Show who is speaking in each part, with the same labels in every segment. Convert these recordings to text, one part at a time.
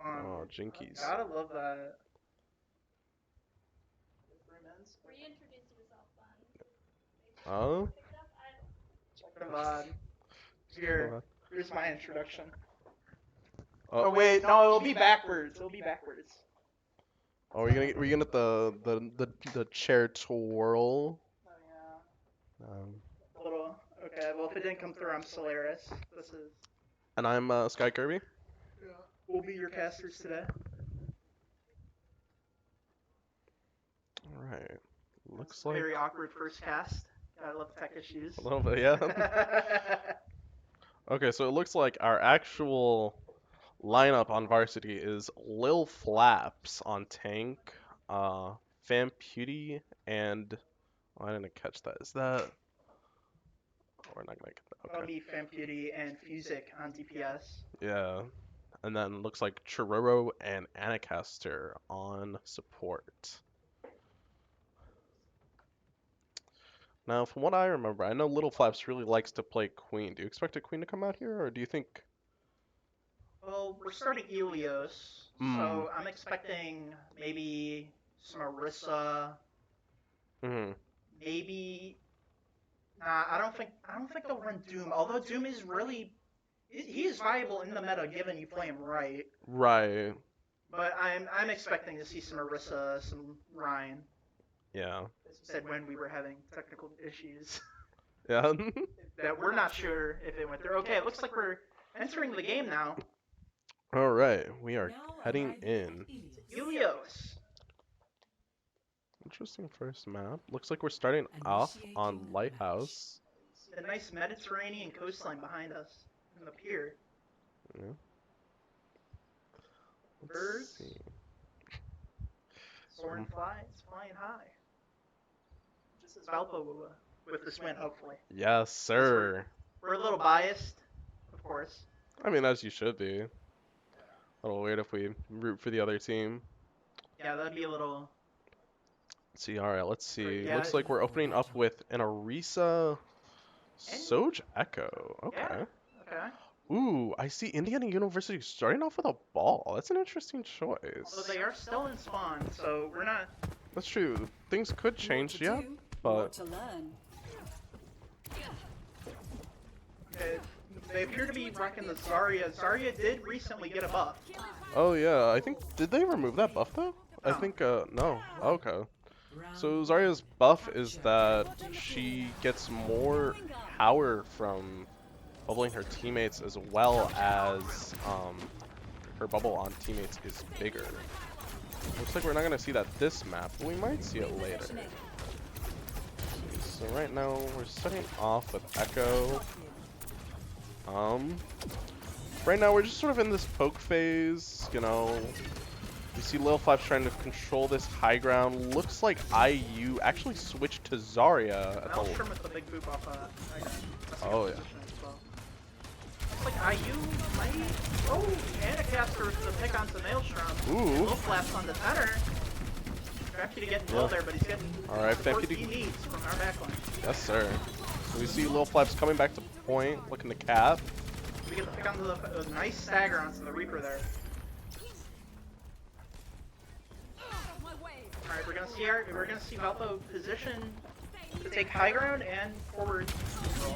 Speaker 1: fun.
Speaker 2: Oh, Jinkies.
Speaker 1: Gotta love that.
Speaker 3: Reintroduce yourself, then.
Speaker 2: Oh?
Speaker 1: Check the VOD. Here's my introduction.
Speaker 2: Oh,
Speaker 1: Oh wait, no, it'll be backwards. It'll be backwards.
Speaker 2: oh, we're gonna get the chair twirl.
Speaker 1: Oh yeah.
Speaker 2: Um,
Speaker 1: A little. Okay, well if it didn't come through, I'm Solaris. This is.
Speaker 2: and I'm Sky Kirby.
Speaker 1: Yeah. We'll be your casters today.
Speaker 2: All right. Looks like
Speaker 1: Very awkward first cast. Gotta love tech issues.
Speaker 2: a little bit, yeah. Okay, so it looks like our actual lineup on Varsity is Lil Flaps on tank, Fam Pewdie, and oh, I didn't catch that. Is that? Oh, we're not gonna get that.
Speaker 1: That'll
Speaker 2: Okay.
Speaker 1: be Famputi and Fusic on DPS.
Speaker 2: Yeah. And then looks like Chiroro and Anacaster on support. Now, from what I remember, I know Little Flaps really likes to play Queen. Do you expect a Queen to come out here, or do you think?
Speaker 1: Well, we're starting Elios,
Speaker 2: Hmm.
Speaker 1: so I'm expecting maybe some Orisa,
Speaker 2: Hmm.
Speaker 1: maybe. Nah, I don't think they'll run Doom. Although Doom is really, he is viable in the meta given you play him right.
Speaker 2: Right.
Speaker 1: But I'm expecting to see some Orisa, some Ryan.
Speaker 2: Yeah.
Speaker 1: Said when we were having technical issues
Speaker 2: Yeah.
Speaker 1: that we're not sure if it went through. Okay, it looks like we're entering the game now.
Speaker 2: All right, we are heading in.
Speaker 1: Elios.
Speaker 2: Interesting first map. Looks like we're starting off on Lighthouse.
Speaker 1: See the nice Mediterranean coastline behind us and the pier.
Speaker 2: Yeah.
Speaker 1: Birds.
Speaker 2: See.
Speaker 1: Soaring flies, flying high. Just as Valpo will with this win, hopefully.
Speaker 2: Yes, sir.
Speaker 1: We're a little biased, of course.
Speaker 2: I mean, as you should be. A little weird if we root for the other team.
Speaker 1: Yeah, that'd be a little.
Speaker 2: Let's see, all right, let's see.
Speaker 1: Yeah.
Speaker 2: Looks like we're opening up with an Arisa Soj Echo. Okay.
Speaker 1: Yeah. Okay.
Speaker 2: Ooh, I see Indiana University starting off with a ball. That's an interesting choice.
Speaker 1: Although they are still in spawn, so we're not.
Speaker 2: That's true. Things could change, yeah, but
Speaker 1: They appear to be rocking the Zarya. Zarya did recently get a buff.
Speaker 2: oh yeah, I think did they remove that buff though? I
Speaker 1: No.
Speaker 2: think no. Okay. So Zarya's buff is that she gets more power from bubbling her teammates as well as her bubble on teammates is bigger. Looks like we're not gonna see that this map, but we might see it later. So right now we're starting off with Echo. Right now we're just sort of in this poke phase, you know. You see Lil Flaps trying to control this high ground. Looks like IU actually switched to Zarya at
Speaker 1: Maelstrom with the big boop off high ground.
Speaker 2: Oh, yeah.
Speaker 1: Well. Looks like IU might. Oh, Anacaster with the pick onto Maelstrom.
Speaker 2: Ooh.
Speaker 1: Lil Flaps on the center. Crafty to get low there, but he's getting
Speaker 2: Alright,
Speaker 1: the support
Speaker 2: Famputi.
Speaker 1: he needs from our backline.
Speaker 2: Yes, sir. So we see Lil Flaps coming back to point, looking to cap.
Speaker 1: We get the pick onto the nice stagger onto the Reaper there. Alright, we're gonna see Valpo position to take high ground and forward control.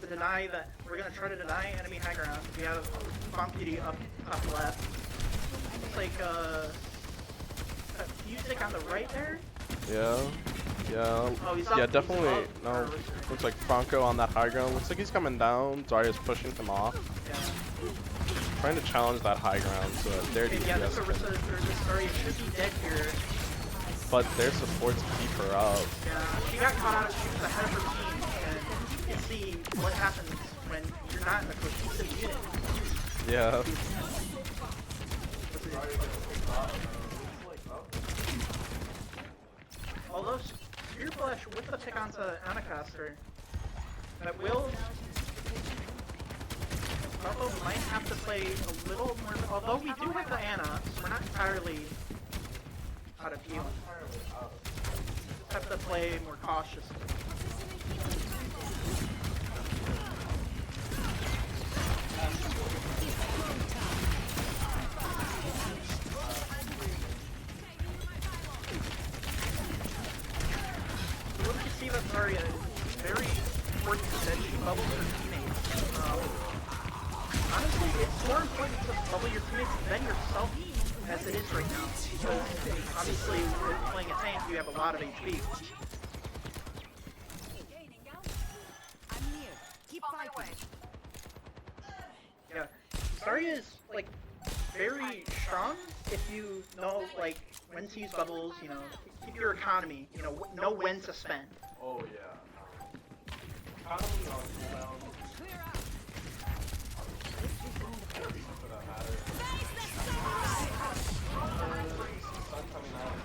Speaker 1: To deny that we're gonna try to deny enemy high ground. We have Bomb PD up top left. Looks like Fusic on the right there.
Speaker 2: Yeah. Yeah.
Speaker 1: Oh, he's
Speaker 2: Yeah,
Speaker 1: up,
Speaker 2: definitely.
Speaker 1: he's up.
Speaker 2: No. Looks like Franco on that high ground. Looks like he's coming down. Zarya's pushing him off.
Speaker 1: Yeah.
Speaker 2: Trying to challenge that high ground so that their
Speaker 1: Okay, yeah, this
Speaker 2: DPS
Speaker 1: Orisa, this Zarya should be dead here.
Speaker 2: but their supports keep her up.
Speaker 1: Yeah, she got caught out. She was ahead of her team, and you can see what happens when you're not a cohesive unit.
Speaker 2: Yeah.
Speaker 1: Although Spear Flash with the pick onto Anacaster, that will. Valpo might have to play a little more. Although we do have the Ana, so we're not entirely out of healing. Have to play more cautiously. Zarya is very important that she bubbles her teammates. Honestly, it's more important to bubble your teammates than yourself as it is right now. Because obviously, with playing a tank, you have a lot of HP. Yeah, Zarya is like very strong if you know like when to use bubbles. You know, keep your economy. You know when to spend.
Speaker 2: Oh yeah. Economy on cooldown. For that matter. Sun coming out.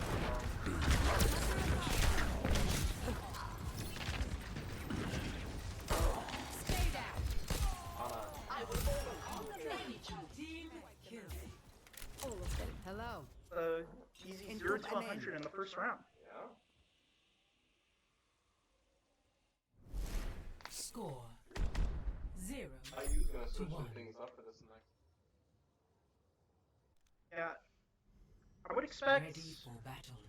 Speaker 4: Hello.
Speaker 1: Easy 0 to 100 in the first round.
Speaker 2: Yeah.
Speaker 5: Score 0
Speaker 2: IU's gonna switch
Speaker 5: to 1.
Speaker 2: things up for this next.
Speaker 1: Yeah, I would expect.
Speaker 5: Ready for battle.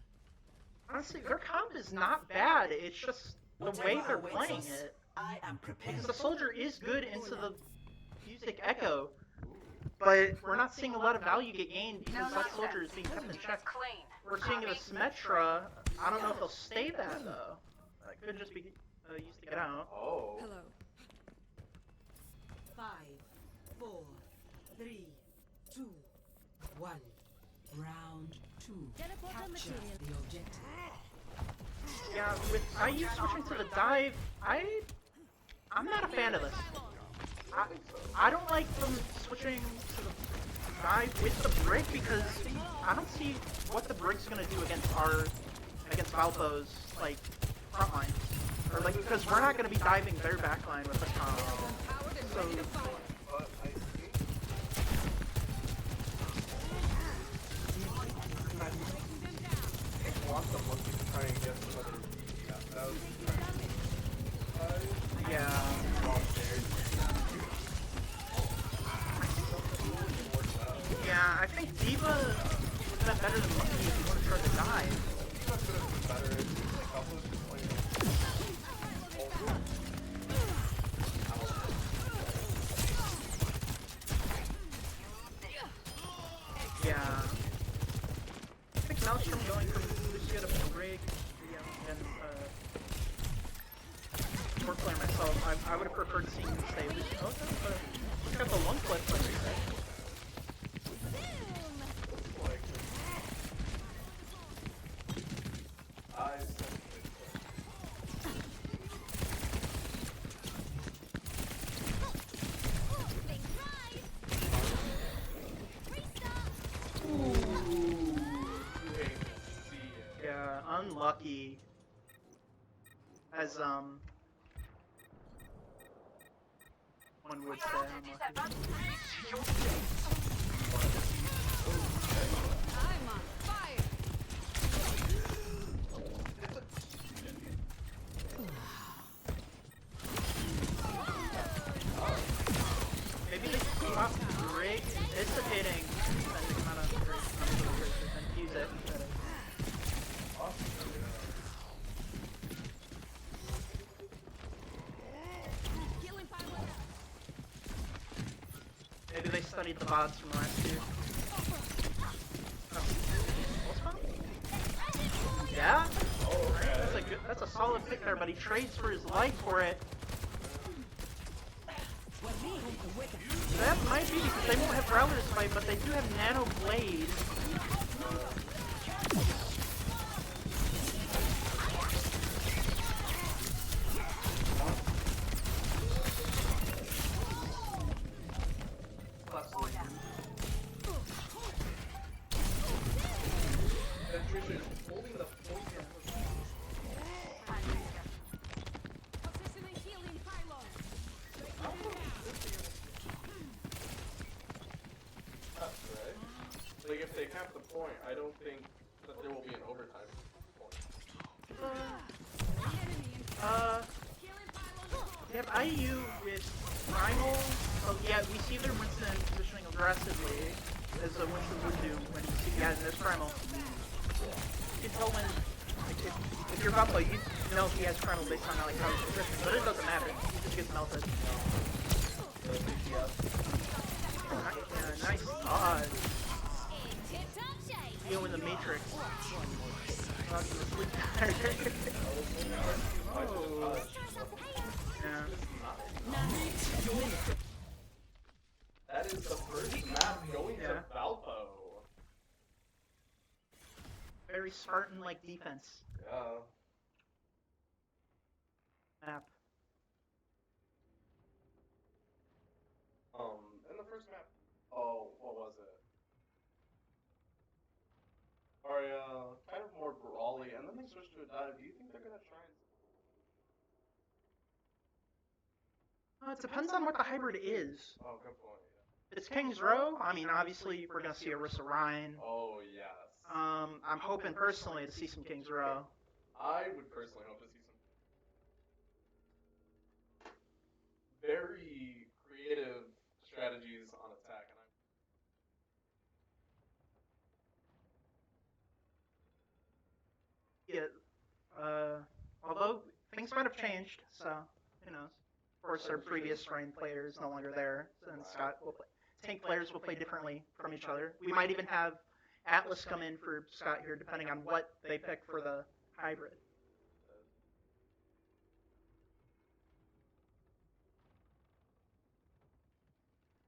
Speaker 1: Honestly, their comp is not bad. It's just the way they're playing it.
Speaker 6: I am prepared.
Speaker 1: Because the soldier is good into the music echo, but we're not seeing a lot of value get gained because that soldier is being kept in check. We're seeing the Symmetra. I don't know if they'll stay that though. That could just be used to get out.
Speaker 2: Oh.
Speaker 4: Hello.
Speaker 5: 5, 4, 3, 2, 1. Round 2. Capture the objective.
Speaker 1: Yeah, with IU switching to the dive, I'm not a fan of this. I don't like them switching to the dive with the brig because I don't see what the brig's gonna do against Valpo's like front line, or like because we're not gonna be diving their back line with the comp. So
Speaker 2: But I think want them looking to try and get some other. Yeah, that was.
Speaker 1: yeah. Yeah, I think Diva would have been better than Monkey if he would have tried to dive.
Speaker 2: That could have been better. It seems like Alpha was just playing.
Speaker 1: Yeah. I think Maelstrom going from Lucia to Brig and Short player myself, I would have preferred seeing him stay Lucia. Oh, but look at the lung clip like we said. Yeah, unlucky. As one would say, unlucky.
Speaker 4: I'm on fire.
Speaker 1: Maybe they swap Brig anticipating spending amount of resources and use it instead of. Maybe they studied the bots from last year. Oh. Yeah? That's a solid pick there, but he trades for his life for it. That might be because they won't have Growlers fight, but they do have Nano Blade.
Speaker 2: Like if they cap the point, I don't think that there will be an overtime point.
Speaker 1: They have IU with Primal. Oh yeah, we see their Winston positioning aggressively as a Winston would do when he has this Primal. You can tell when If you're Valpo, you know he has Primal based on like how he's positioned, but it doesn't matter. He just gets melted. Nice dodge. You in the Matrix. Oh. Yeah.
Speaker 2: That is the first map going to Valpo.
Speaker 1: Very Spartan-like defense
Speaker 2: Yeah.
Speaker 1: map.
Speaker 2: In the first map, oh, what was it? Kind of more brawly, and then they switched to a dive. Do you think they're gonna try and?
Speaker 1: It depends on what the hybrid is.
Speaker 2: Oh, good point.
Speaker 1: If it's King's Row, I mean, obviously we're gonna see Orisa Rhine.
Speaker 2: Oh yes.
Speaker 1: I'm hoping personally to see some King's Row.
Speaker 2: I would personally hope to see some very creative strategies on attack, and
Speaker 1: Although things might have changed, so who knows? Of course, our previous Rhine player is no longer there, and Scott will play. Tank players will play differently from each other. We might even have Atlas come in for Scott here, depending on what they pick for the hybrid.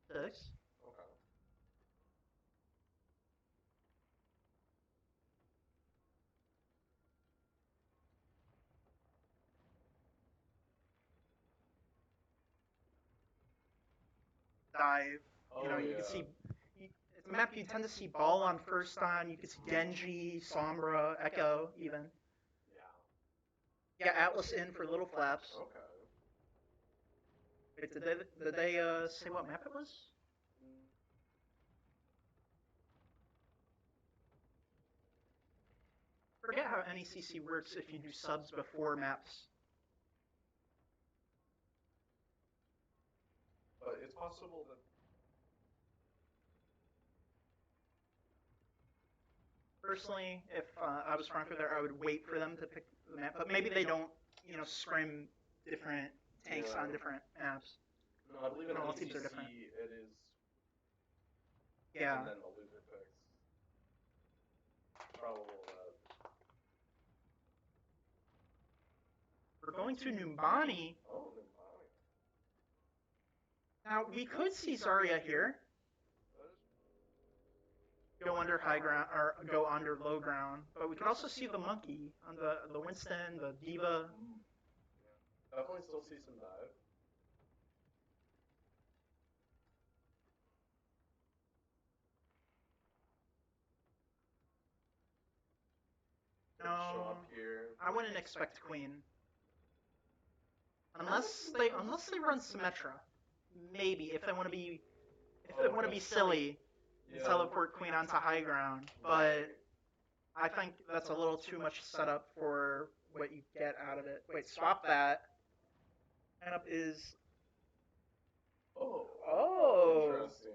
Speaker 1: Six.
Speaker 2: Okay.
Speaker 1: Dive. You know,
Speaker 2: Oh,
Speaker 1: you
Speaker 2: yeah.
Speaker 1: can see. It's a map you tend to see Ball on first on. You can see Genji, Sombra, Echo, even.
Speaker 2: Yeah.
Speaker 1: Yeah, Atlas in for Little Flaps.
Speaker 2: Okay.
Speaker 1: Wait, did they say what map it was? Forget how NECC works if you do subs before maps.
Speaker 2: But it's possible that.
Speaker 1: Personally, if I was Franco there, I would wait for them to pick the map. But maybe they don't, you know, scrim different tanks on different maps.
Speaker 2: No, I believe in
Speaker 1: all
Speaker 2: NECC
Speaker 1: teams are different.
Speaker 2: it is.
Speaker 1: Yeah.
Speaker 2: And then the loser picks. Probable that.
Speaker 1: We're going to Numbani.
Speaker 2: Oh, Numbani.
Speaker 1: Now, we could see Zarya here. Go under high ground, or go under low ground. But we could also see the monkey on the Winston, the Diva.
Speaker 2: Yeah. Definitely still see some dive.
Speaker 1: No,
Speaker 2: Show up here.
Speaker 1: I wouldn't expect Queen. Unless they run Symmetra. Maybe, if they want to be silly.
Speaker 2: Yeah.
Speaker 1: Teleport Queen onto high ground, but I think that's a little too much setup for what you get out of it. Wait, swap that. Lineup is. Oh.
Speaker 2: Interesting.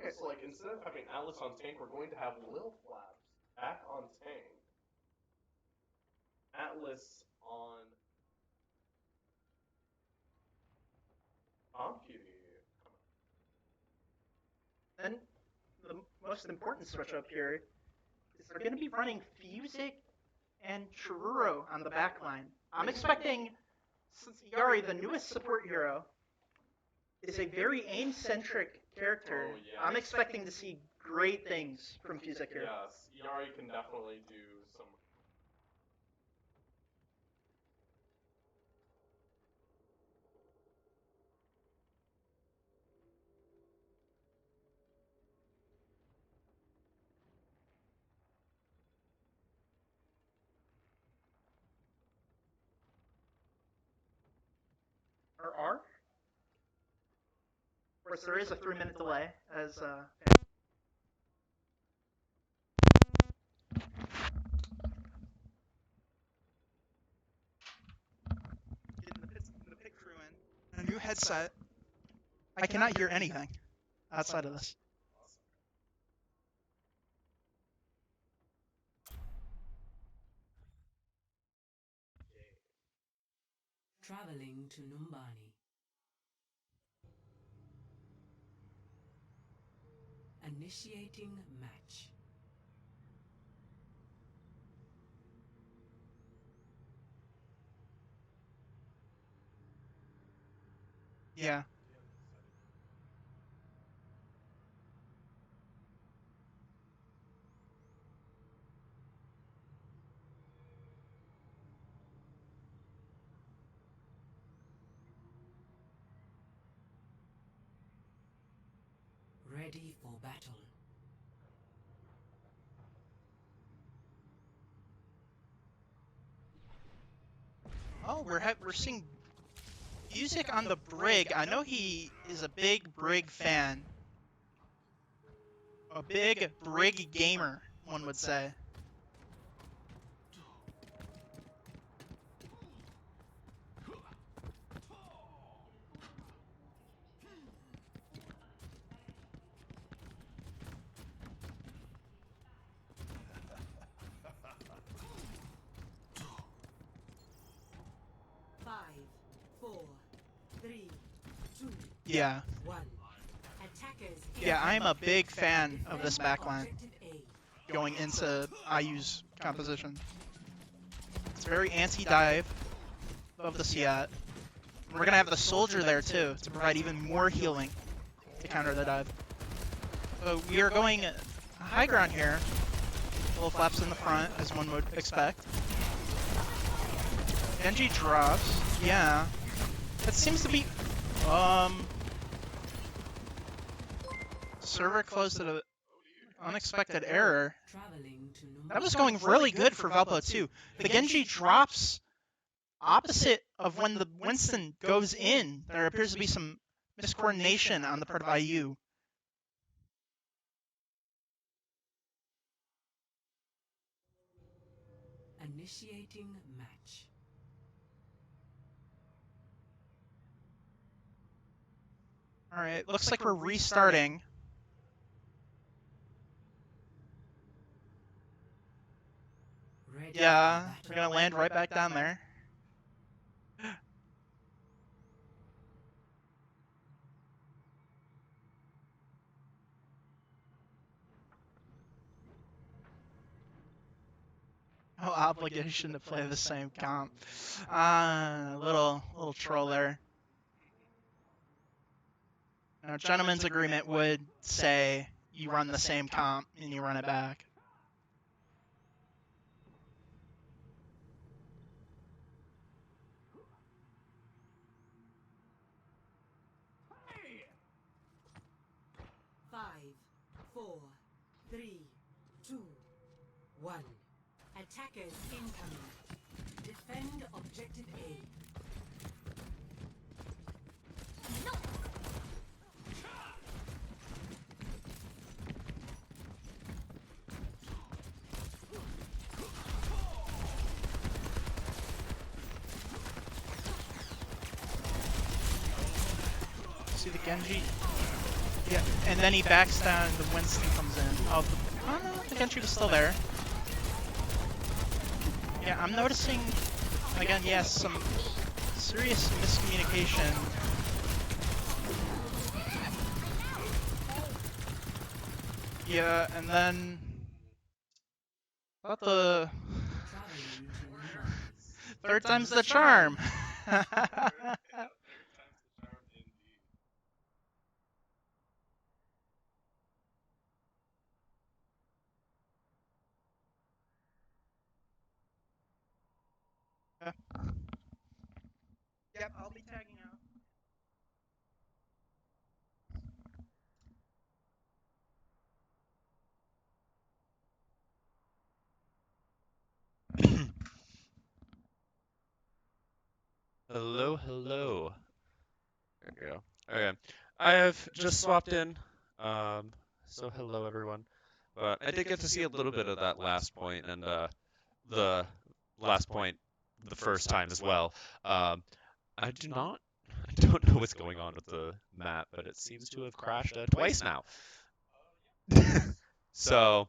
Speaker 2: Okay, so like instead of having Atlas on tank, we're going to have Lil Flaps back on tank. Atlas on PD.
Speaker 1: Then the most important switch up here is they're going to be running Fusic and Chururo on the back line. I'm expecting, since Yari, the newest support hero, is a very aim-centric character,
Speaker 2: Oh, yes.
Speaker 1: I'm expecting to see great things from Fusic here.
Speaker 2: Yes, Yari can definitely do some.
Speaker 1: Or R? Of course, there is a 3-minute delay, as getting the pit crew in. A new headset. I cannot hear anything outside of this.
Speaker 5: Traveling to Numbani. Initiating match.
Speaker 1: Yeah.
Speaker 5: Ready for battle.
Speaker 1: Oh, we're seeing music on the Brig. I know he is a big Brig fan. A big Brig gamer, one would say.
Speaker 5: Five, four, three, two,
Speaker 1: Yeah.
Speaker 5: one. Attackers.
Speaker 1: Yeah, I'm a big fan of this backline
Speaker 5: Objective A.
Speaker 1: going into IU's composition. It's very anti-dive. Love to see that. And we're gonna have the soldier there too to provide even more healing to counter the dive. So we are going high ground here. Little flaps in the front, as one would expect. Genji drops. Yeah. That seems to be server closed at an unexpected error.
Speaker 5: Traveling to Numbani.
Speaker 1: That was going really good for Valpo too. The Genji drops opposite of when the Winston goes in. There appears to be some miscoordination on the part of IU.
Speaker 5: Initiating match.
Speaker 1: Alright, looks like we're restarting.
Speaker 5: Ready
Speaker 1: Yeah,
Speaker 5: for
Speaker 1: we're
Speaker 5: battle.
Speaker 1: gonna land right back down there. No obligation to play the same comp. Little troll there. Now, gentleman's agreement would say you run the same comp and you run it back.
Speaker 5: Five, four, three, two, one. Attackers incoming. Defend objective A.
Speaker 1: See the Genji? Yeah, and then he backs down and the Winston comes in. Oh, no, the Genji was still there. Yeah, I'm noticing, again, yes, some serious miscommunication. Yeah, and then thought the
Speaker 5: Traveling to Numbani.
Speaker 1: third time's the charm. Yep, I'll be tagging out.
Speaker 2: Hello, hello. There we go. Okay. I have just swapped in. So hello everyone. But I did get to see a little bit of that last point and the last point the first time as well. I don't know what's going on with the map, but it seems to have crashed twice now. So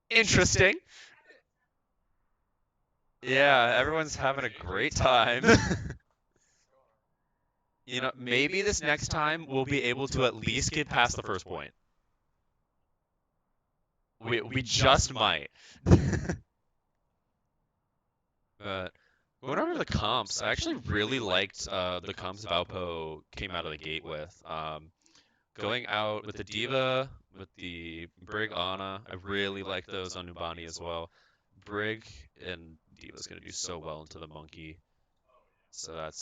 Speaker 2: interesting.
Speaker 6: Yeah, everyone's having a great time. You know, maybe this next time we'll be able to at least get past the first point. We just might. But going over the comps, I actually really liked the comps Valpo came out of the gate with. Going out with the Diva, with the Brig Ana, I really like those on Numbani as well. Brig and Diva's gonna do so well into the Monkey, so that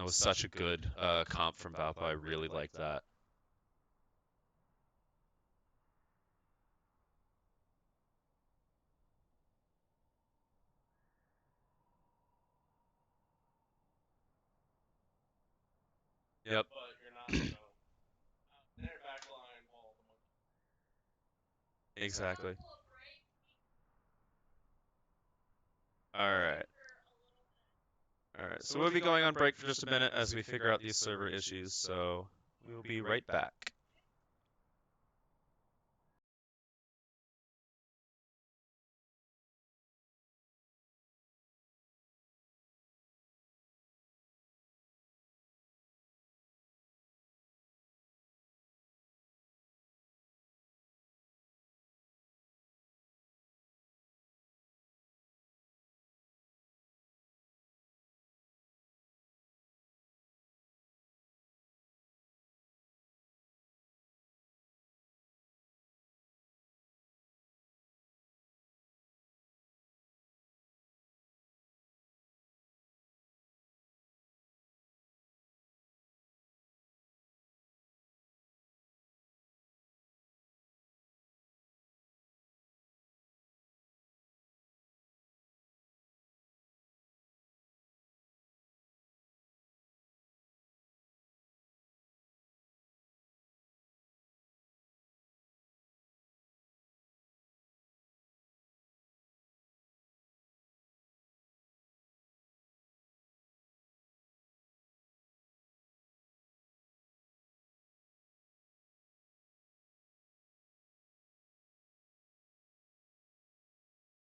Speaker 6: was such a good comp from Valpo. I really like that. Yep. Exactly. All right. All right. So we'll be going on break for just a minute as we figure out these server issues. So we will be right back.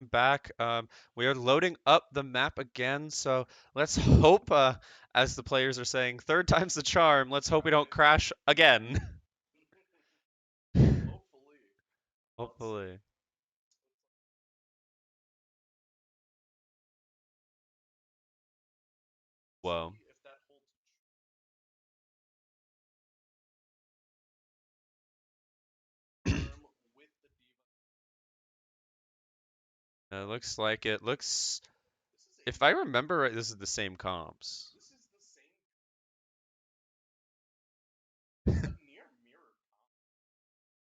Speaker 6: Back. We are loading up the map again, so let's hope, as the players are saying, third time's the charm. Let's hope we don't crash again. Hopefully. Whoa. It looks like it. Looks. If I remember right, this is the same comps.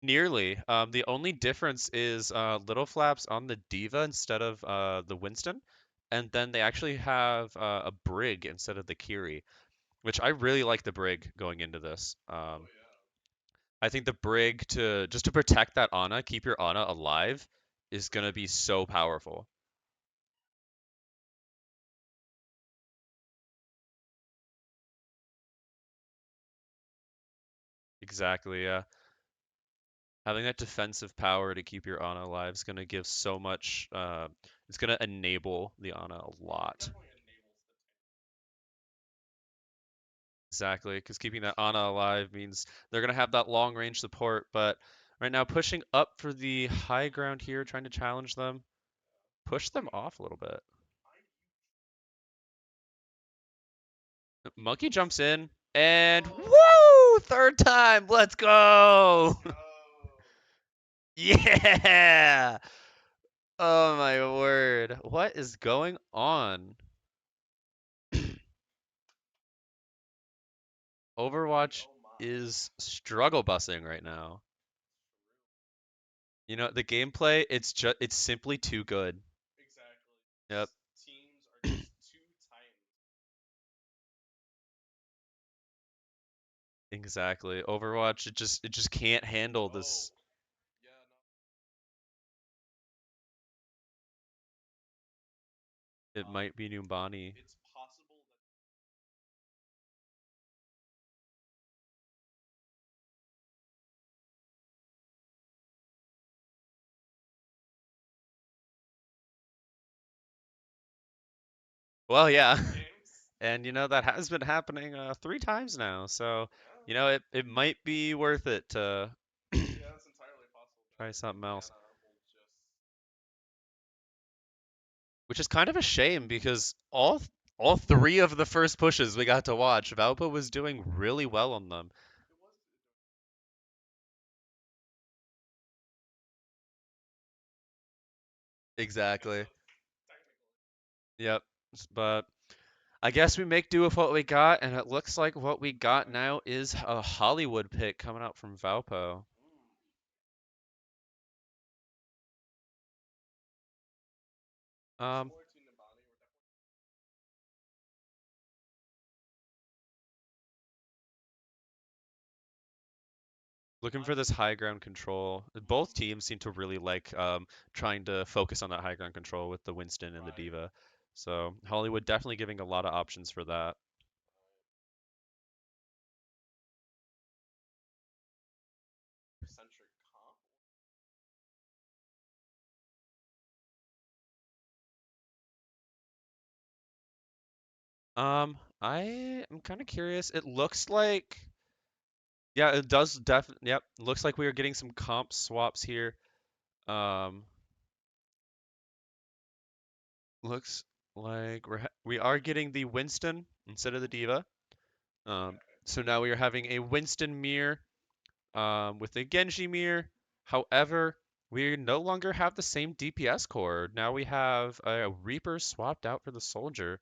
Speaker 6: Nearly. The only difference is little flaps on the Diva instead of the Winston, and then they actually have a Brig instead of the Kiri, which I really like the Brig going into this. I think the Brig to just to protect that Ana, keep your Ana alive, is gonna be so powerful. Exactly, yeah. Having that defensive power to keep your Ana alive is gonna give so much. It's gonna enable the Ana a lot. Exactly, because keeping that Ana alive means they're gonna have that long range support. But right now, pushing up for the high ground here, trying to challenge them, push them off a little bit. Monkey jumps in, and woo! Third time, let's go! Yeah! Oh my word. What is going on? Overwatch is struggle busing right now. You know, the gameplay, it's simply too good. Yep. Exactly. Overwatch, it just can't handle this. It might be Numbani. Well, yeah. And that has been happening 3 times now. So, it might be worth it to try something else. Which is kind of a shame because all 3 of the first pushes we got to watch, Valpo was doing really well on them. Exactly. Yep. But I guess we make do with what we got, and it looks like what we got now is a Hollywood pick coming out from Valpo. Um, Looking for this high ground control. Both teams seem to really like trying to focus on that high ground control with the Winston and the Diva. So Hollywood definitely giving a lot of options for that. I am kind of curious. It looks like, yeah, it does definitely. Yep, looks like we are getting some comp swaps here. Um, Looks like we are getting the Winston instead of the Diva. So now we are having a Winston mirror with a Genji mirror. However, we no longer have the same DPS core. Now we have a Reaper swapped out for the Soldier.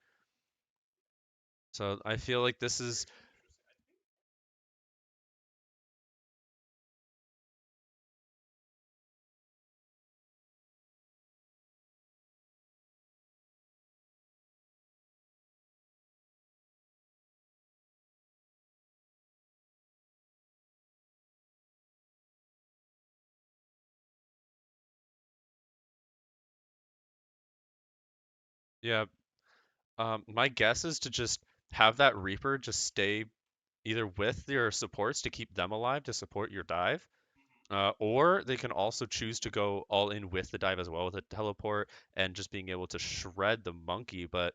Speaker 6: So I feel like this is yeah. My guess is to just have that Reaper just stay either with your supports to keep them alive to support your dive, or they can also choose to go all in with the dive as well with a teleport and just being able to shred the monkey. But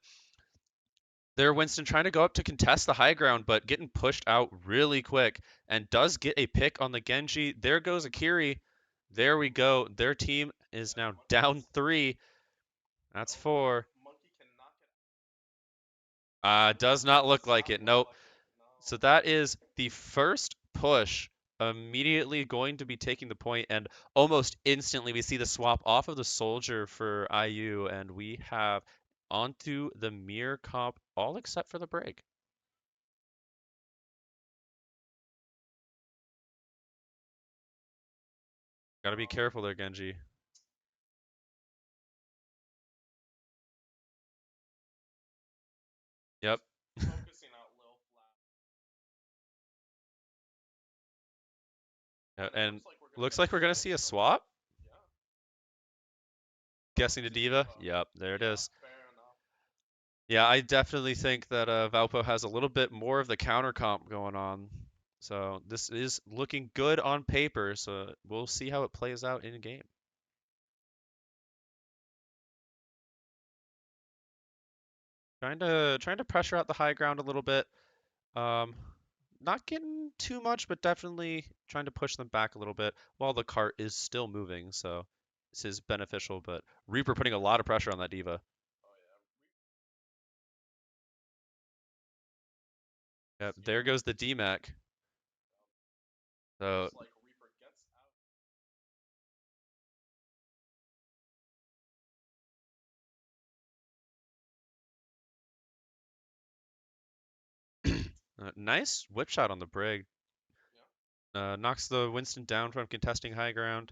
Speaker 6: there, Winston trying to go up to contest the high ground, but getting pushed out really quick and does get a pick on the Genji. There goes Akiri. There we go. Their team is now down 3. That's 4. Does not look like it. Nope. So that is the first push immediately going to be taking the point, and almost instantly we see the swap off of the Soldier for IU, and we have onto the mirror comp, all except for the break. Gotta be careful there, Genji. Yep. Yeah, and looks like we're gonna see a swap. Guessing to Diva. Yep, there it is. Yeah, I definitely think that Valpo has a little bit more of the counter comp going on. So this is looking good on paper. So we'll see how it plays out in game. Trying to pressure out the high ground a little bit. Um, Not getting too much, but definitely trying to push them back a little bit while the cart is still moving. So this is beneficial. But Reaper putting a lot of pressure on that Diva. Yep, there goes the DMAC. So nice whip shot on the Brig. Knocks the Winston down from contesting high ground.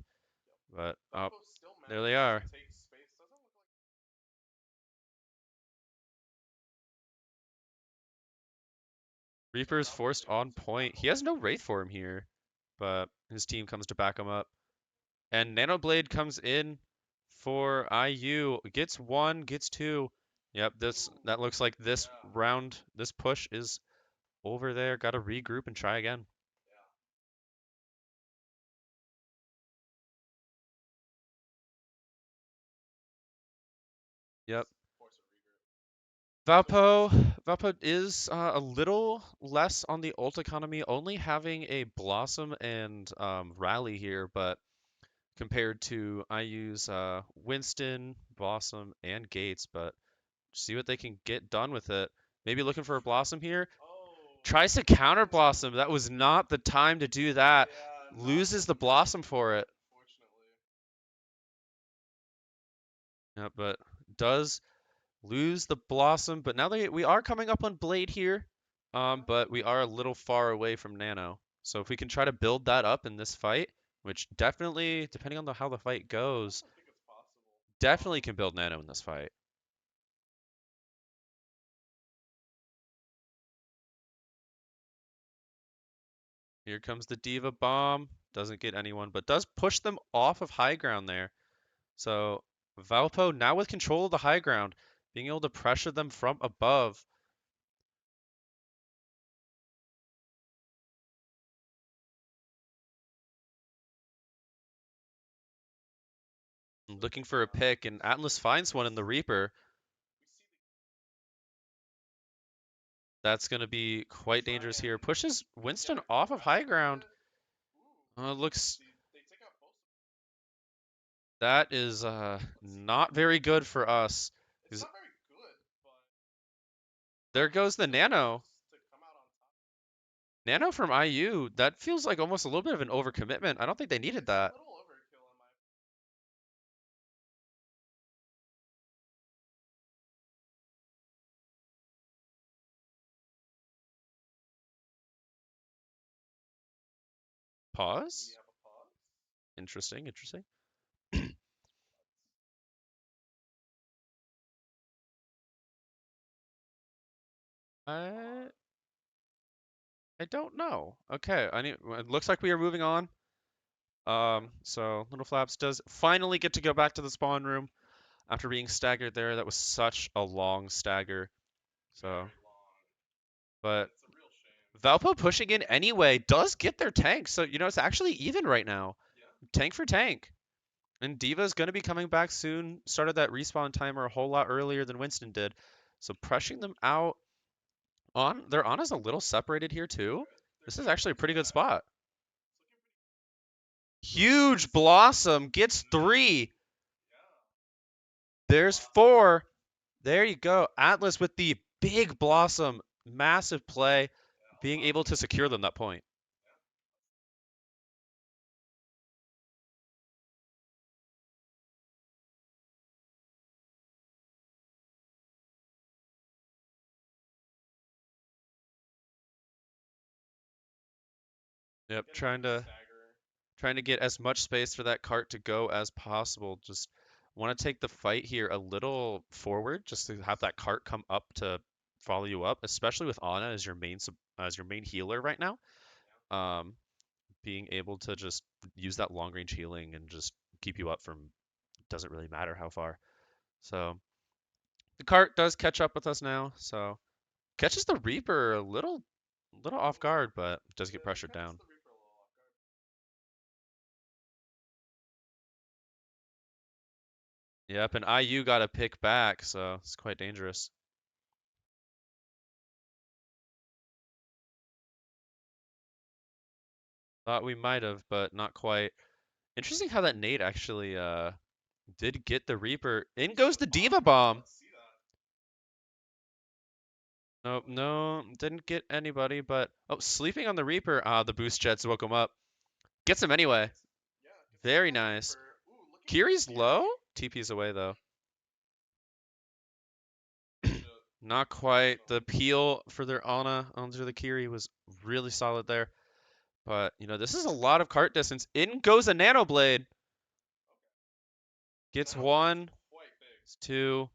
Speaker 6: But there they are. Reaper's forced on point. He has no Wraith for him here, but his team comes to back him up. And Nanoblade comes in for IU. Gets 1, gets 2. Yep, that looks like this round, this push is over there. Got to regroup and try again. Yep. Valpo is a little less on the ult economy, only having a Blossom and Rally here, but compared to I use Winston, Blossom, and Gates, but see what they can get done with it. Maybe looking for a Blossom here. Tries to counter Blossom. That was not the time to do that. Loses the Blossom for it. Yeah, but does lose the Blossom. But now we are coming up on Blade here. But we are a little far away from Nano. So if we can try to build that up in this fight, which definitely, depending on how the fight goes, definitely can build Nano in this fight. Here comes the Diva Bomb. Doesn't get anyone, but does push them off of high ground there. So Valpo now with control of the high ground, being able to pressure them from above. Looking for a pick, and Atlas finds one in the Reaper. That's going to be quite dangerous here. Pushes Winston off of high ground. Looks that is not very good for us. There goes the Nano. Nano from IU. That feels like almost a little bit of an overcommitment. I don't think they needed that. Pause? Interesting, interesting. I I don't know. Okay, it looks like we are moving on. So Little Flaps does finally get to go back to the spawn room after being staggered there. That was such a long stagger. So, but Valpo pushing in anyway does get their tank. So, it's actually even right now. Tank for tank. And Diva's going to be coming back soon. Started that respawn timer a whole lot earlier than Winston did. So pressing them out their Ana's a little separated here too. This is actually a pretty good spot. Huge Blossom gets 3. There's 4. There you go. Atlas with the big Blossom. Massive play. Being able to secure them that point. Yep, trying to get as much space for that cart to go as possible. Just want to take the fight here a little forward, just to have that cart come up to follow you up, especially with Ana as your main healer right now. Um, being able to just use that long range healing and just keep you up from doesn't really matter how far. So the cart does catch up with us now. So catches the Reaper a little off guard, but does get pressured down. Yep, and IU got a pick back, so it's quite dangerous. Thought we might have, but not quite. Interesting how that nade actually did get the Reaper. In goes the Diva Bomb. Nope, no, didn't get anybody, but sleeping on the Reaper. The boost jets woke him up. Gets him anyway. Very nice. Kiri's low? TP's away though. Not quite. The peel for their Ana onto the Kiri was really solid there. But, this is a lot of cart distance. In goes a Nano Blade. Gets 1. It's 2.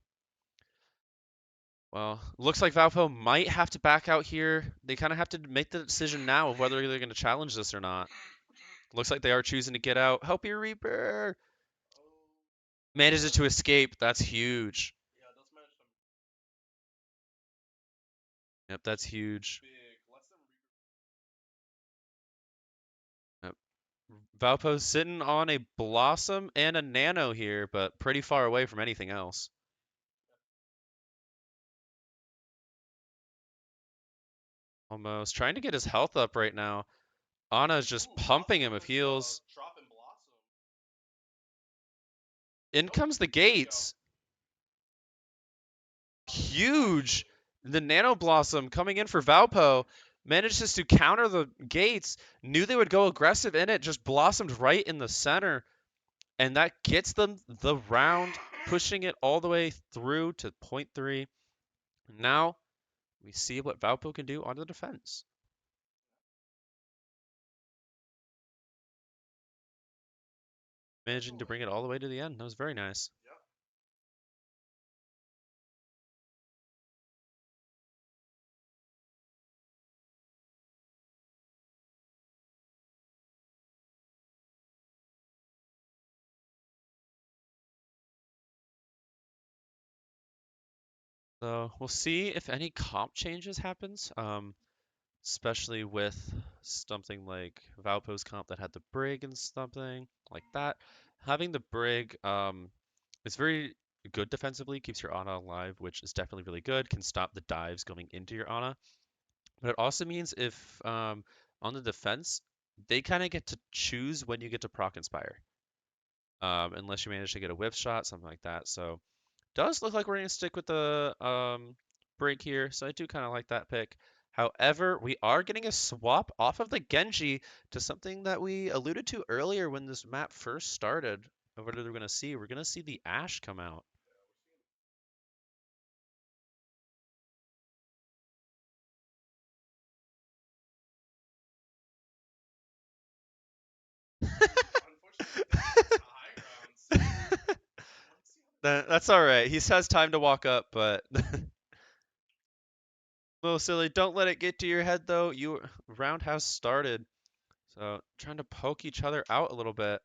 Speaker 6: Well, looks like Valpo might have to back out here. They kind of have to make the decision now of whether they're going to challenge this or not. Looks like they are choosing to get out. Help your Reaper! Manages to escape. That's huge. Yep, that's huge. Yep. Valpo's sitting on a Blossom and a Nano here, but pretty far away from anything else. Almost. Trying to get his health up right now. Ana's just pumping him with heals. In comes the gates. Huge. The Nano Blossom coming in for Valpo. Manages to counter the gates. Knew they would go aggressive in it. Just blossomed right in the center. And that gets them the round. Pushing it all the way through to point 3. Now we see what Valpo can do on the defense. Managing to bring it all the way to the end. That was very nice. So we'll see if any comp changes happens, especially with something like Valpo's comp that had the Brig and something like that. Having the Brig is very good defensively, keeps your Ana alive, which is definitely really good, can stop the dives going into your Ana. But it also means if on the defense, they kind of get to choose when you get to proc Inspire, unless you manage to get a whip shot, something like that. So does look like we're going to stick with the break here, so I do kind of like that pick. However, we are getting a swap off of the Genji to something that we alluded to earlier when this map first started. Of what we're going to see. We're going to see the Ashe come out. That's all right. He has time to walk up, but little silly. Don't let it get to your head, though. Round has started, so trying to poke each other out a little bit.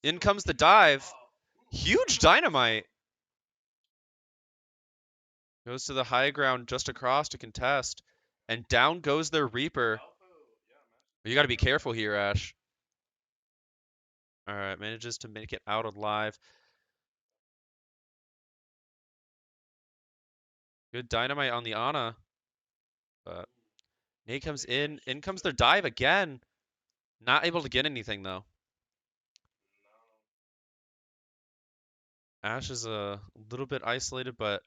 Speaker 6: In comes the dive. Huge dynamite. Goes to the high ground just across to contest. And down goes their Reaper. You got to be careful here, Ash. All right, manages to make it out alive. Good dynamite on the Ana. But Nate comes in. In comes their dive again. Not able to get anything, though. Ash is a little bit isolated, but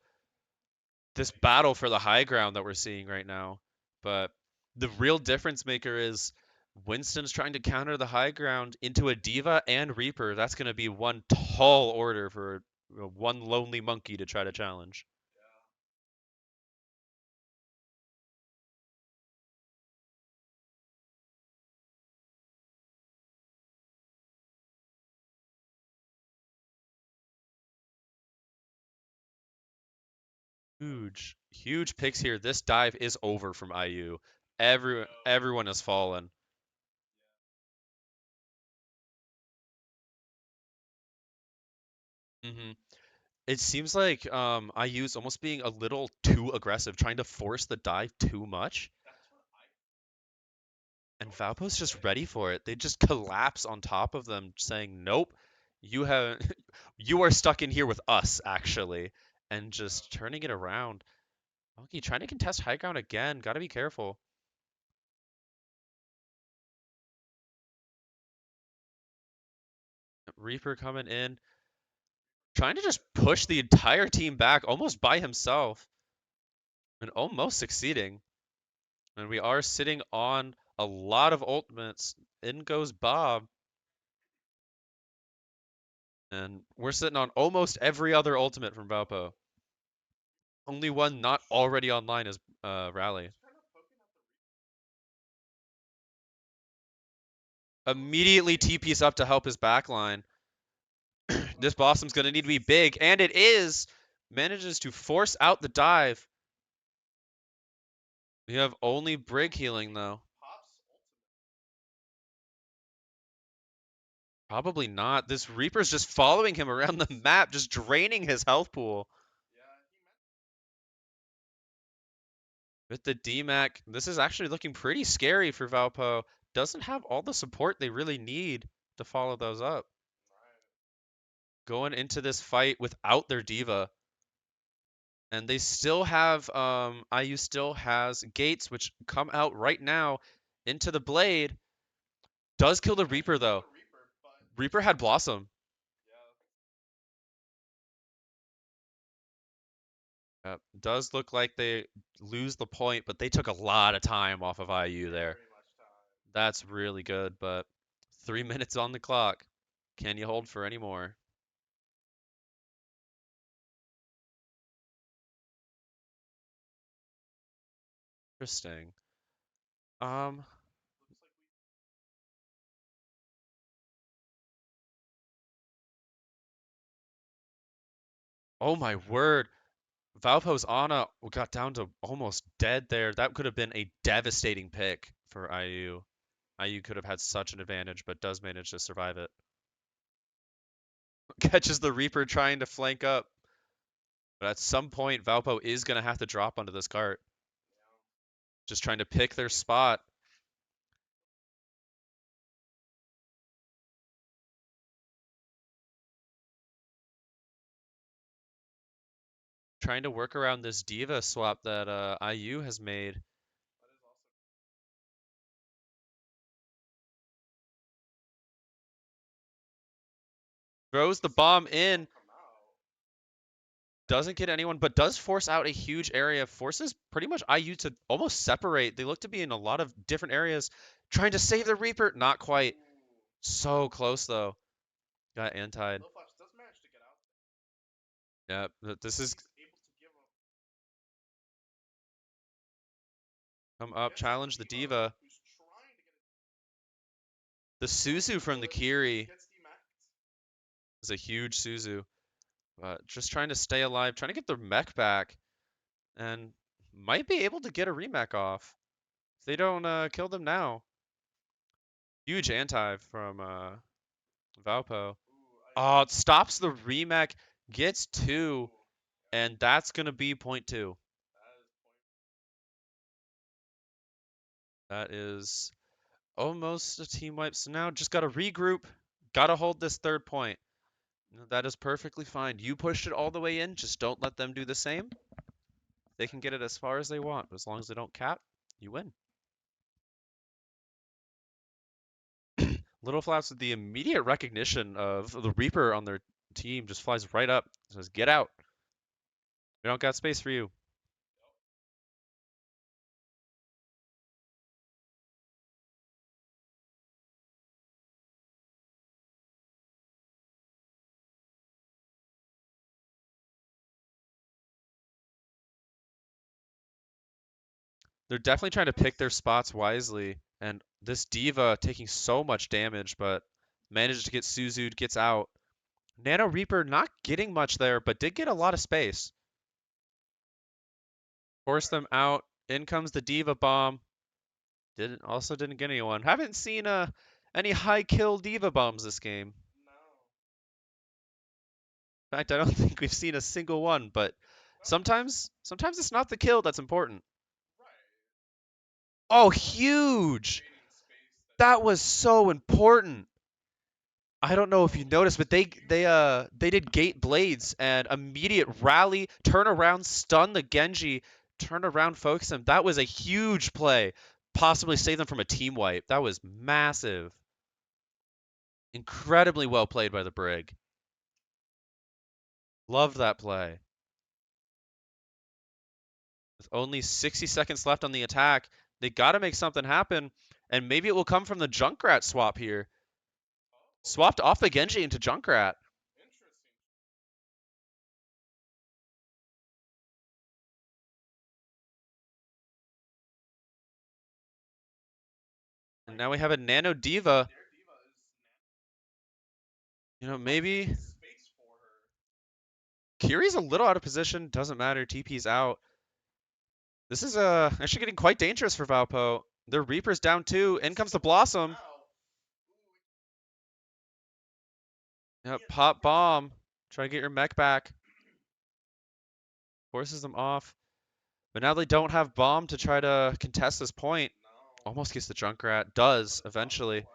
Speaker 6: this battle for the high ground that we're seeing right now. But the real difference maker is Winston's trying to counter the high ground into a Diva and Reaper. That's going to be one tall order for one lonely monkey to try to challenge. Huge picks here. This dive is over from IU. Everyone has fallen. hmm It seems like IU is almost being a little too aggressive, trying to force the dive too much. And Valpo's just ready for it. They just collapse on top of them, saying, "Nope, you have, you are stuck in here with us, actually," and just turning it around. Monkey trying to contest high ground again. Got to be careful. Reaper coming in, trying to just push the entire team back, almost by himself, and almost succeeding. And we are sitting on a lot of ultimates. In goes Bob. And we're sitting on almost every other ultimate from Valpo. Only one not already online is Rally. Immediately TP's up to help his backline. This Blossom's going to need to be big, and it is! Manages to force out the dive. We have only Brig healing, though. Probably not. This Reaper's just following him around the map, just draining his health pool. With the DMAC, this is actually looking pretty scary for Valpo. Doesn't have all the support they really need to follow those up. Going into this fight without their diva. And they still have IU still has gates which come out right now into the blade. Does kill the Reaper though. Reaper had Blossom. Does look like they lose the point, but they took a lot of time off of IU there. That's really good, but 3 minutes on the clock. Can you hold for any more? Interesting. Um, oh my word. Valpo's Ana got down to almost dead there. That could have been a devastating pick for IU. IU could have had such an advantage, but does manage to survive it. Catches the Reaper trying to flank up. But at some point, Valpo is going to have to drop onto this cart. Just trying to pick their spot. Trying to work around this Diva swap that IU has made. Throws the bomb in. Doesn't get anyone, but does force out a huge area. Forces pretty much IU to almost separate. They look to be in a lot of different areas. Trying to save the Reaper. Not quite. So close, though. Got antied. Yeah, this is... Come up, challenge the Diva. The Suzu from the Kiri is a huge Suzu. Just trying to stay alive, trying to get their mech back. And might be able to get a remech off. If they don't kill them now. Huge anti from Valpo. Oh, it stops the remech, gets 2, and that's going to be point 2. That is almost a team wipe. So now just got to regroup. Got to hold this 3rd point. That is perfectly fine. You pushed it all the way in. Just don't let them do the same. They can get it as far as they want. But as long as they don't cap, you win. Little Flaps with the immediate recognition of the Reaper on their team just flies right up. Says, get out. We don't got space for you. They're definitely trying to pick their spots wisely. And this Diva taking so much damage, but manages to get Suzu'd, gets out. Nano Reaper not getting much there, but did get a lot of space. Force them out. In comes the Diva bomb. Didn't get anyone. Haven't seen any high kill Diva bombs this game. In fact, I don't think we've seen a single one, but sometimes it's not the kill that's important. Oh, huge! That was so important. I don't know if you noticed, but they did gate blades and immediate rally, turn around, stun the Genji, turn around, focus him. That was a huge play. Possibly save them from a team wipe. That was massive. Incredibly well played by the Brig. Loved that play. With only 60 seconds left on the attack, they got to make something happen, and maybe it will come from the Junkrat swap here. Swapped off the Genji into Junkrat. And now we have a Nano Diva. You know, maybe Kiri's a little out of position. Doesn't matter. TP's out. This is actually getting quite dangerous for Valpo. Their Reaper's down 2. In comes the Blossom. Yep, pop bomb. Try to get your mech back. Forces them off. But now they don't have bomb to try to contest this point. Almost gets the Junkrat. Does, eventually.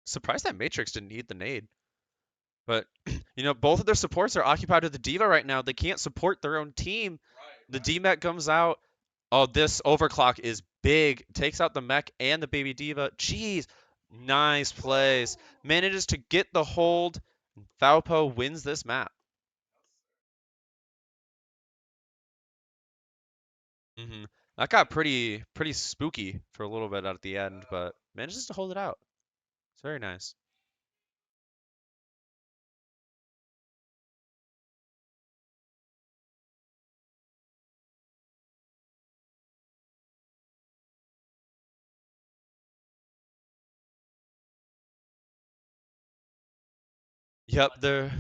Speaker 6: Surprised that Matrix didn't need the nade. But you know, both of their supports are occupied with the diva right now. They can't support their own team. The D-Mech comes out. Oh, this overclock is big. Takes out the mech and the baby diva. Jeez. Nice plays. Manages to get the hold. Valpo wins this map. That got pretty spooky for a little bit at the end, but manages to hold it out. It's very nice. Yep, they're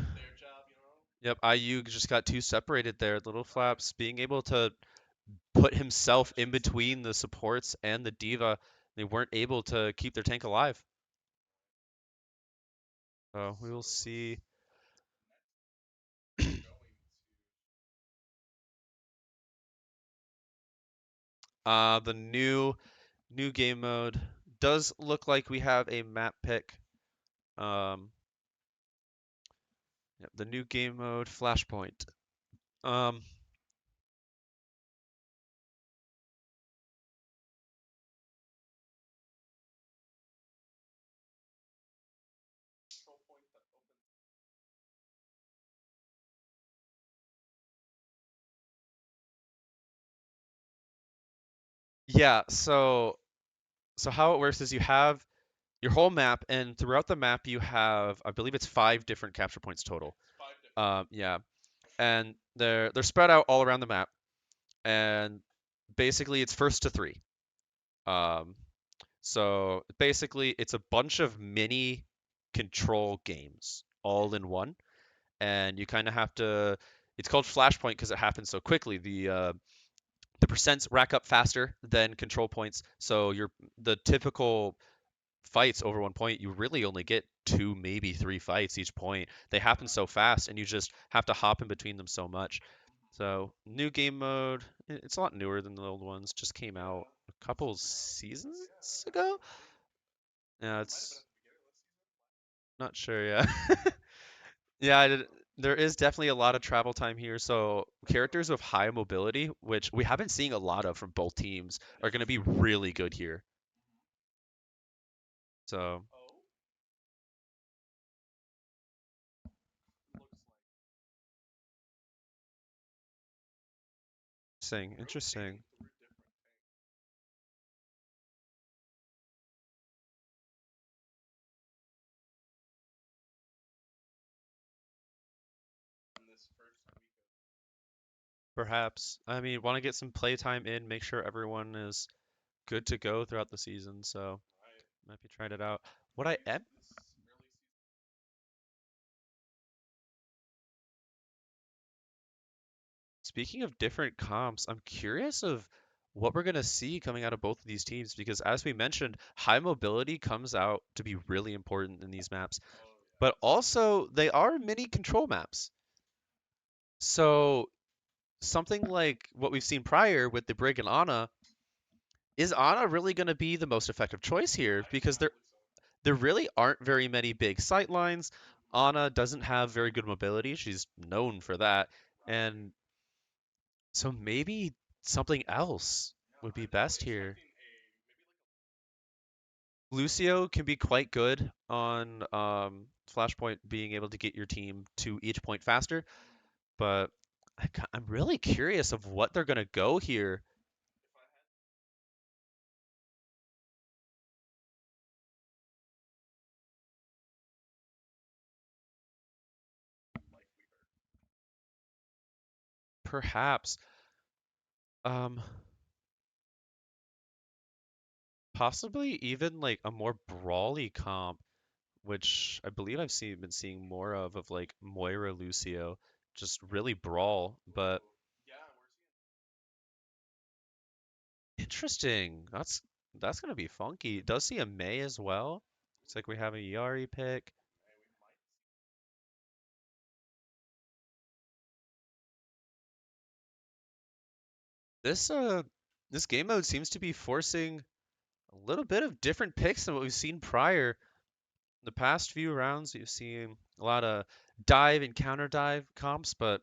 Speaker 6: Yep, IU just got too separated there. Little Flaps being able to put himself in between the supports and the diva. They weren't able to keep their tank alive. So we will see. The new game mode does look like we have a map pick. Yep, the new game mode Flashpoint. Um, yeah, so how it works is you have your whole map, and throughout the map you have, I believe it's 5 different capture points total. Yeah, and they're spread out all around the map, and basically it's first to 3. Um, so basically it's a bunch of mini control games all in one, and you kind of have to. It's called Flashpoint because it happens so quickly. The percents rack up faster than control points, so the typical fights over 1 point, you really only get 2, maybe 3 fights each point. They happen so fast, and you just have to hop in between them so much. So, new game mode, it's a lot newer than the old ones. Just came out a couple seasons ago. Yeah, it's not sure. Yeah, yeah. There is definitely a lot of travel time here. So characters with high mobility, which we haven't seen a lot of from both teams, are going to be really good here. So. Interesting. Perhaps. I mean, want to get some playtime in, make sure everyone is good to go throughout the season, so might be trying it out. What I am Speaking of different comps, I'm curious of what we're going to see coming out of both of these teams because as we mentioned, high mobility comes out to be really important in these maps, but also they are mini control maps. So something like what we've seen prior with the Brig and Ana, is Ana really going to be the most effective choice here? Because there really aren't very many big sight lines. Ana doesn't have very good mobility. She's known for that. And so maybe something else would be best here. Lucio can be quite good on Flashpoint being able to get your team to each point faster, but I'm really curious of what they're going to go here. Perhaps. Um, Possibly even like a more brawly comp, which I believe been seeing more of like Moira Lucio, just really brawl. But interesting. That's gonna be funky. Does see a May as well. It's like we have a Yari pick. This this game mode seems to be forcing a little bit of different picks than what we've seen prior. The past few rounds, you've seen a lot of dive and counter dive comps, but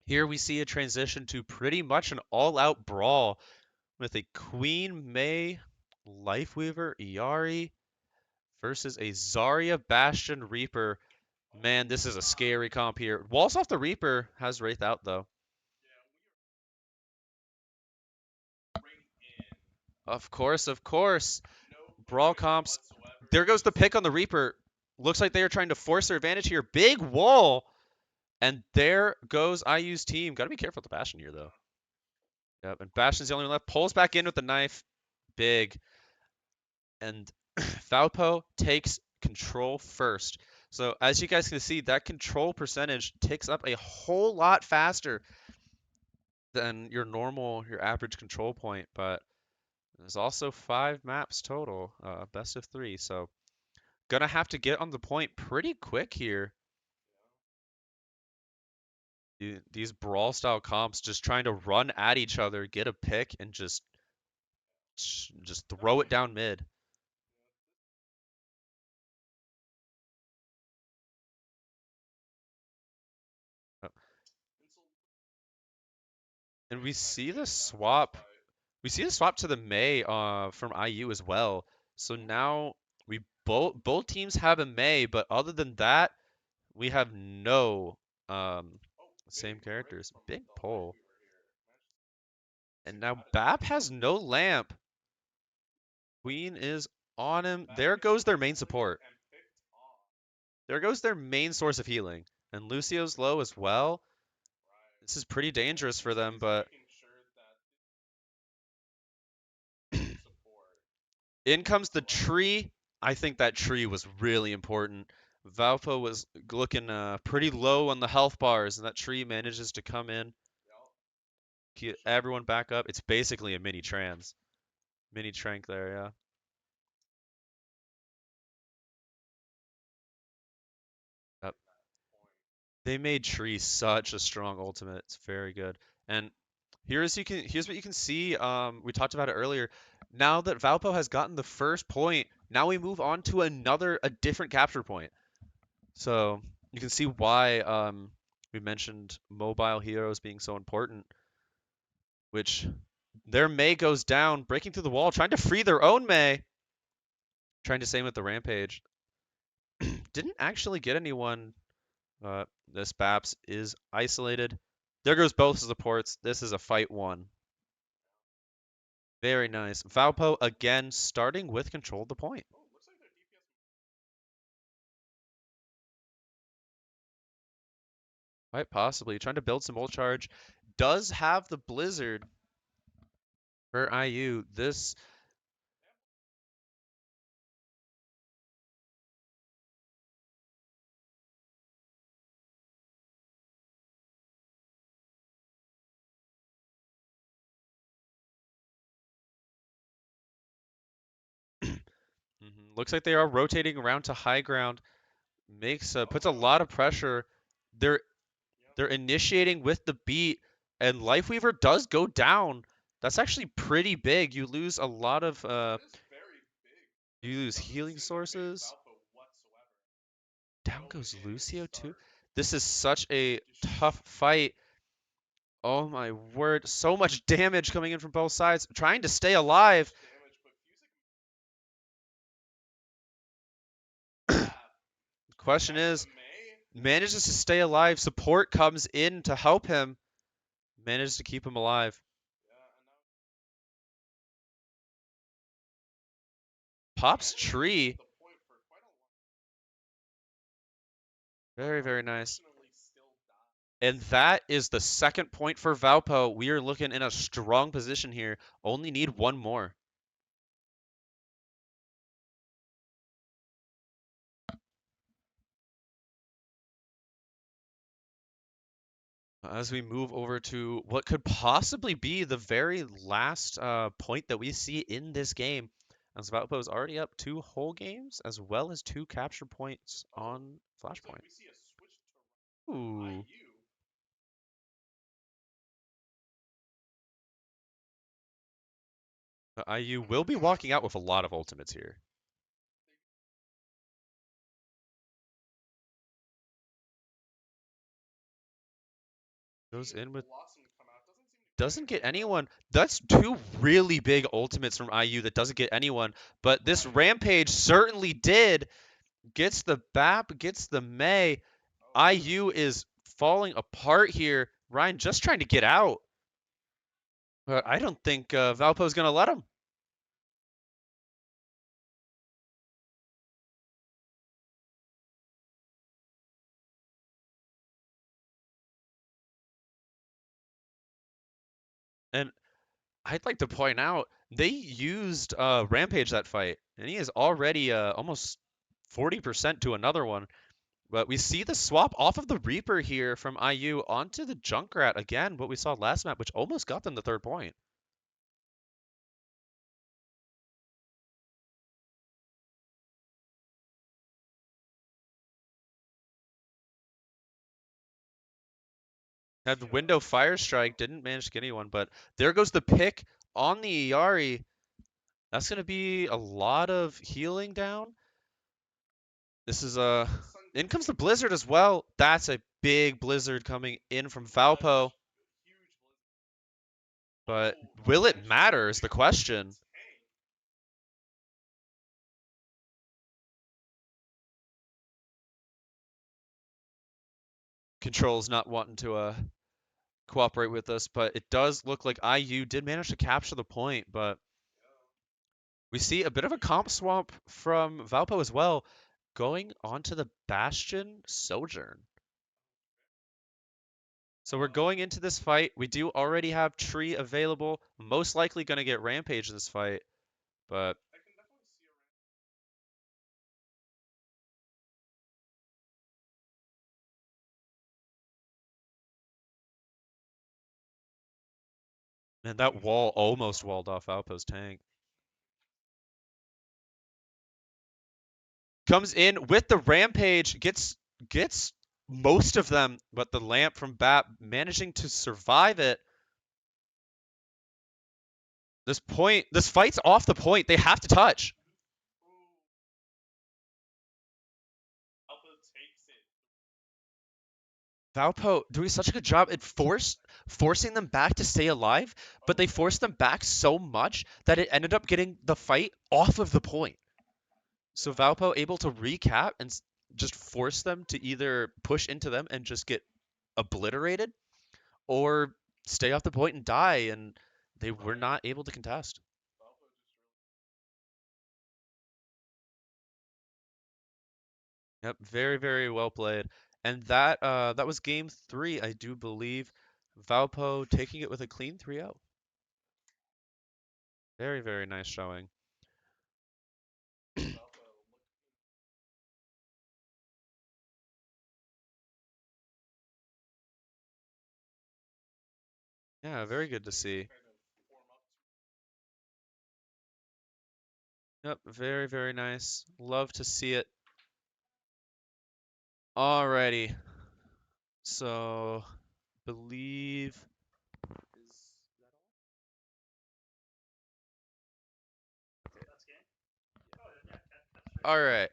Speaker 6: here we see a transition to pretty much an all-out brawl with a Queen May Lifeweaver Iari versus a Zarya Bastion Reaper. Man, this is a scary comp here. Walls off the Reaper has Wraith out though. Of course, of course. Brawl comps. There goes the pick on the Reaper. Looks like they are trying to force their advantage here. Big wall. And there goes IU's team. Got to be careful with the Bastion here, though. Yep, and Bastion's the only one left. Pulls back in with the knife. Big. And Valpo takes control first. So as you guys can see, that control percentage ticks up a whole lot faster than your average control point. But there's also 5 maps total, best of 3. So gonna have to get on the point pretty quick here. These brawl style comps just trying to run at each other, get a pick, and just throw it down mid. Uh, And we see the swap. We see the swap to the Mei from IU as well. So now we both teams have a Mei, but other than that, we have no same characters. Big pull. And now Bap has no lamp. Queen is on him. There goes their main support. There goes their main source of healing. And Lucio's low as well. This is pretty dangerous for them, but in comes the tree. I think that tree was really important. Valpo was looking pretty low on the health bars, and that tree manages to come in, get everyone back up. It's basically a mini trans. Mini trank there, yeah. Yep. They made tree such a strong ultimate. It's very good. And here's what you can see. We talked about it earlier. Now that Valpo has gotten the first point, now we move on to a different capture point. So you can see why we mentioned mobile heroes being so important. Which their Mei goes down, breaking through the wall, trying to free their own Mei. Trying to same with the Rampage. Didn't actually get anyone. This Baps is isolated. There goes both supports. This is a fight one. Very nice. Valpo again starting with control of the point. Quite possibly. Trying to build some ult charge. Does have the Blizzard for IU. This looks like they are rotating around to high ground. Puts a lot of pressure. They're initiating with the beat, and Lifeweaver does go down. That's actually pretty big. You lose a lot of you lose healing sources. Down goes Lucio too. This is such a tough fight. Oh my word. So much damage coming in from both sides. Trying to stay alive. Question is, manages to stay alive. Support comes in to help him. Manages to keep him alive. Pops tree. Very, very nice. And that is the second point for Valpo. We are looking in a strong position here. Only need one more. As we move over to what could possibly be the very last point that we see in this game. As Valpo is already up 2 whole games, as well as 2 capture points on Flashpoint. Ooh. IU will be walking out with a lot of ultimates here. Goes in with... Doesn't get anyone. That's two really big ultimates from IU that doesn't get anyone. But this Rampage certainly did. Gets the BAP, gets the May. IU is falling apart here. Ryan just trying to get out. But I don't think Valpo's going to let him. And I'd like to point out, they used Rampage that fight. And he is already almost 40% to another one. But we see the swap off of the Reaper here from IU onto the Junkrat again, what we saw last map, which almost got them the 3rd point. Had the window Fire Strike, didn't manage to get anyone, but there goes the pick on the Iari. That's going to be a lot of healing down. This is in comes the Blizzard as well. That's a big Blizzard coming in from Valpo. But will it matter is the question. Control's not wanting to cooperate with us, but it does look like IU did manage to capture the point, but we see a bit of a comp swamp from Valpo as well, going onto the Bastion Sojourn. So we're going into this fight. We do already have Tree available. Most likely going to get Rampage this fight, but man, that wall almost walled off Valpo's tank. Comes in with the Rampage, gets most of them, but the Lamp from BAP managing to survive it. This fight's off the point. They have to touch. Valpo doing such a good job at forcing them back to stay alive, but they forced them back so much that it ended up getting the fight off of the point. So Valpo able to recap and just force them to either push into them and just get obliterated, or stay off the point and die, and they were not able to contest. Yep, very, very well played. And that was game 3, I do believe. Valpo taking it with a clean 3-0. Very, very nice showing. Yeah, very good to see. Yep, very, very nice. Love to see it. Alrighty. So, believe... Alright.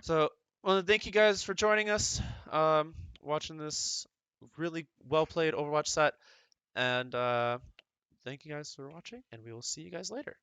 Speaker 6: So, well, thank you guys for joining us, watching this really well-played Overwatch set, and thank you guys for watching, and we will see you guys later.